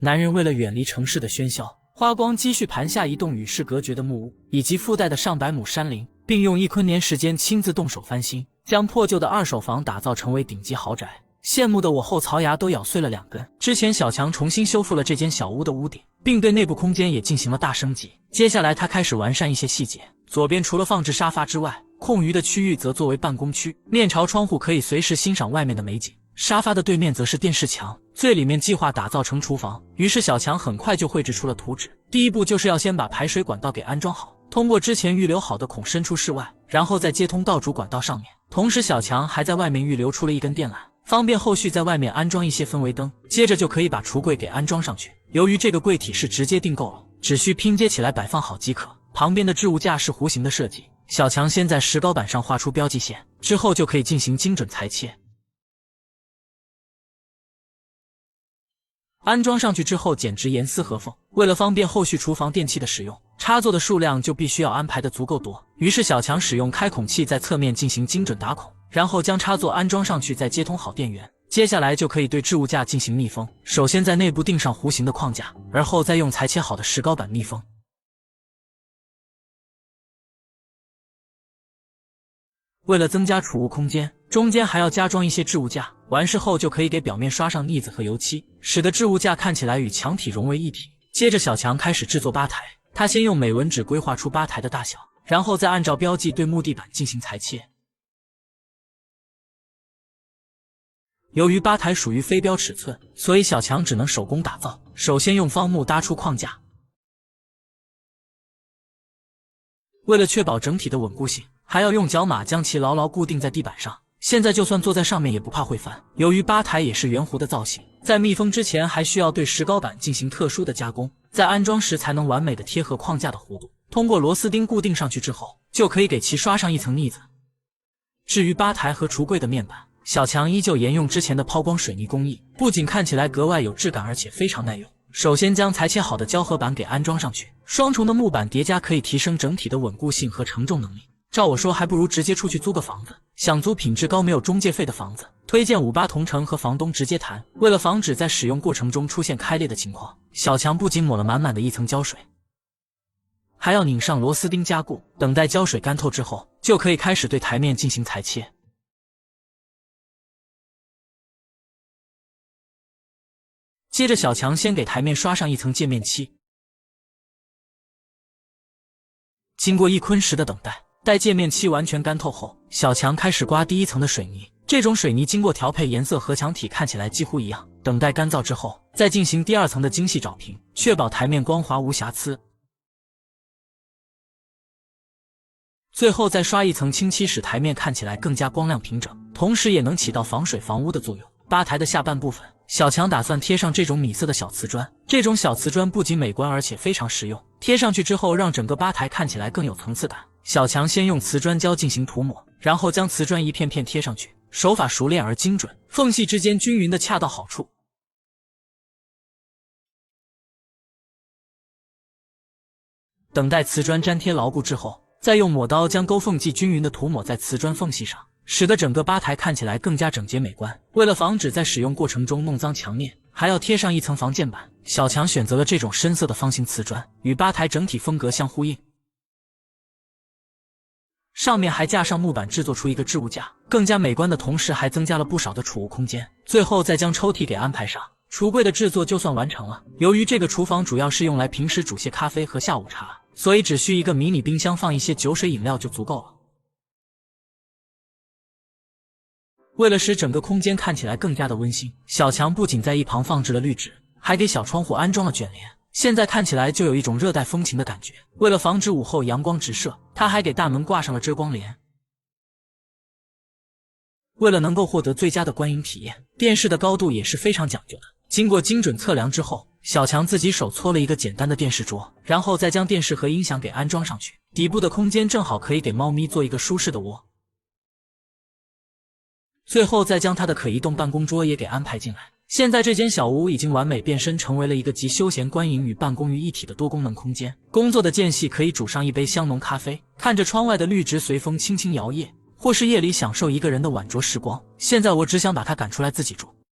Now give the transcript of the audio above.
男人為了遠離城市的喧囂，花光積蓄盤下一棟與世隔絕的木屋，以及附帶的上百畝山林，並用1昆年時間親自動手翻新，將破舊的二手房打造成為頂級豪宅。羨慕的我後槽牙都咬碎了2根。之前小強重新修復了這間小屋的屋頂，並對內部空間也進行了大升級。接下來他開始完善一些細節，左邊除了放置沙發之外，空餘的區域則作為辦公區，面朝窗戶可以隨時欣賞外面的美景。沙發的對面則是電視牆，最裡面計劃打造成廚房。於是小強很快就繪製出了圖紙。第一步就是要先把排水管道給安裝好，通過之前預留好的孔伸出室外，然後再接通到主管道上面。同時小強還在外面預留出了一根電纜，方便後續在外面安装一些氛圍燈。接着就可以把櫥櫃給安裝上去。由於這個櫃體是直接訂購了，只需拼接起來擺放好即可。旁邊的置物架是弧形的設計，小強先在石膏板上畫出標記線，之後就可以進行精準裁切。安裝上去之後簡直嚴絲合縫。為了方便後續廚房電器的使用，插座的數量就必須要安排的足夠多。於是小強使用開孔器在側面進行精準打孔，然後將插座安裝上去，再接通好電源。接下來就可以對置物架進行密封。首先在內部釘上弧形的框架，而後再用裁切好的石膏板密封。为了增加储物空间，中间還要加裝一些置物架。完事後就可以給表面刷上膩子和油漆，使得置物架看起來與牆體融為一體。接着小強開始制作吧台，他先用美紋紙規劃出吧台的大小，然後再按照標記對木地板進行裁切。由於吧台屬於非標尺寸，所以小強只能手工打造。首先用方木搭出框架，為了確保整體的穩固性，還要用腳碼將其牢牢固定在地板上。現在就算坐在上面也不怕會翻。由於吧台也是圓弧的造型，在密封之前還需要對石膏板進行特殊的加工，在安裝時才能完美的貼合框架的弧度。通過螺絲釘固定上去之後，就可以給其刷上一層膩子。至於吧台和櫥櫃的面板，小強依舊沿用之前的拋光水泥工藝，不僅看起來格外有質感，而且非常耐用。首先將裁切好的胶合板給安裝上去，雙重的木板疊加可以提升整體的穩固性和承重能力。照我說，還不如直接出去租個房子。想租品質高沒有中介費的房子，推薦58同城和房東直接談。為了防止在使用過程中出現開裂的情況，小強不僅抹了滿滿的一層膠水，還要擰上螺絲釘加固。等待膠水乾透之後，就可以開始對台面進行裁切。接着小強先給台面刷上一層界面漆。經過1昆時的等待，待界面漆完全乾透後，小強開始刮第一層的水泥。這種水泥經過調配，顏色和牆體看起來幾乎一樣。等待乾燥之後，再進行第2層的精細找平，確保台面光滑無瑕疵。最後再刷一層清漆，使台面看起來更加光亮平整，同時也能起到防水防污的作用。吧台的下半部分，小強打算貼上這種米色的小瓷磚。這種小瓷磚不僅美觀，而且非常實用。貼上去之後，讓整個吧台看起來更有層次感。小強先用瓷磚膠進行塗抹，然後將瓷磚一片片貼上去，手法熟練而精準，縫隙之間均勻的恰到好處。等待瓷磚粘貼牢固之後，再用抹刀將勾縫劑均勻的塗抹在瓷磚縫隙上，使得整個吧台看起來更加整潔美觀。為了防止在使用過程中弄髒牆面，還要貼上一層防濺板。小強選擇了這種深色的方形瓷磚，與吧台整體風格相呼應。上面還架上木板制作出一個置物架，更加美觀的同時還增加了不少的儲物空間。最後再將抽屉給安排上，櫥櫃的制作就算完成了。由於這個廚房主要是用來平時煮些咖啡和下午茶，所以只需一個迷你冰箱放一些酒水飲料就足夠了。為了使整個空間看起來更加的溫馨，小強不僅在一旁放置了濾紙，還給小窗戶安裝了捲簾，現在看起來就有一種熱帶風情的感覺。為了防止午後陽光直射，他還給大門掛上了遮光簾。為了能夠獲得最佳的觀影體驗，電視的高度也是非常講究的。經過精準測量之後，小強自己手搓了一個簡單的電視桌，然後再將電視和音響給安裝上去。底部的空間正好可以給貓咪做一個舒適的窩。最後再將他的可移動辦公桌也給安排進來。現在這間小屋已經完美變身成為了一個集休閒觀影與辦公於一體的多功能空間。工作的間隙可以煮上一杯香濃咖啡，看着窗外的綠植隨風輕輕搖曳，或是夜裡享受一個人的晚酌時光。現在我只想把他趕出來自己住。